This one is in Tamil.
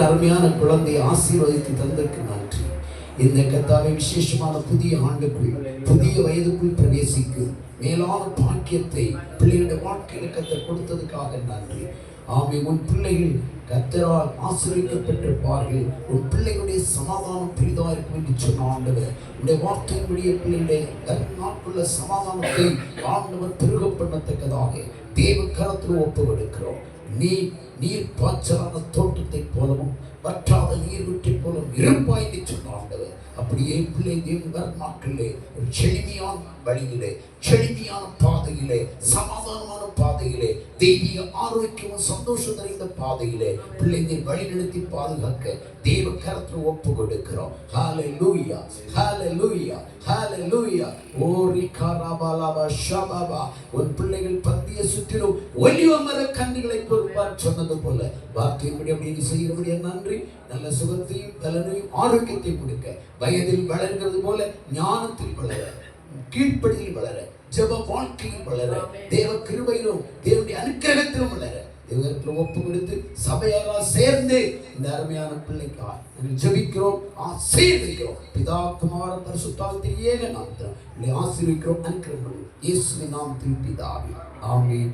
அருமையான குழந்தையை ஆசீர்வதித்து தந்தற்கு நன்றி. இந்த கர்த்தாவே விசேஷமான புதிய ஆண்டுக்குள் புதிய வயதுக்குள் பிரவேசிக்கும் மேலான பாக்கியத்தை பிள்ளைகளுடைய வாழ்க்கையில் கர்த்தர் கொடுத்ததுக்காக நன்றி. ஆமே, உன் பிள்ளைகள் கர்த்தரால் ஆசீர்வதிக்கப்பட்டிருப்பார்கள். உன் பிள்ளைகளுடைய சமாதானம் பெரிதாக இருக்கும் என்று சொன்ன ஆண்டவர் உடைய வார்த்தையினுடைய பிள்ளைகளுடைய நாட்குள்ள சமாதானத்தை ஆண்டவர் பெருக பண்ணத்தக்கதாக தேவ கரத்தில் ஒப்பு கொடுக்கிறோம். நீர் பாய்ச்சலான தோட்டத்தை போலவும் வற்றாத நீர் விட்டை போலவும் இருப்பாய் என்று சொன்ன ஆண்டவர் அப்படியே பிள்ளை தேவ நாட்களிலே ஒரு செழுமையான வழியிலே, செழுமையான பாதையிலே, சமாதானமான பாதையிலே, தெய்வீக ஆரோக்கியமும் சந்தோஷம் நிறைந்த பாதையிலே பிள்ளைங்களை வழிநடத்தி பாதுகாக்க தேவ கரத்தில் ஒப்பு கொடுக்கிறோம். ஹல்லேலூயா, ஹல்லேலூயா, ஹல்லேலூயா. ஓ ரிகாராபாலாபா ஷபாபா. உன் பிள்ளைகள் பந்திய சுற்றிலும் ஒலிவ மர கன்றுகளை பொறுப்பார் சொன்னது போல வார்த்தையின்படி அப்படி செய்கிறபடியா நன்றி. நல்ல சுகத்தையும் பலனையும் ஆரோக்கியத்தையும் கொடுக்க வயதில் வளர்கிறது போல ஞானத்தில் வளர, கீழ்ப்படியில் வளர, ஜெப வாழ்க்கையில் வளர, தேவ கிருபையிலும் தேவனுடைய அனுக்கிரகத்திலும் வளர தேவத்தில் ஒப்பு கொடுத்து சபையாக சேர்ந்து இந்த அருமையான பிள்ளைக்காக ஜெபிக்கிறோம், ஆசீர்வதிக்கிறோம். பிதா குமார பரிசுத்தாவின் ஏக நாமத்தில் ஆசீர்வதிக்கிறோம். அனுக்கிரகம் இயேசுவின் நாமத்தில் பிதாவே. ஆமென்.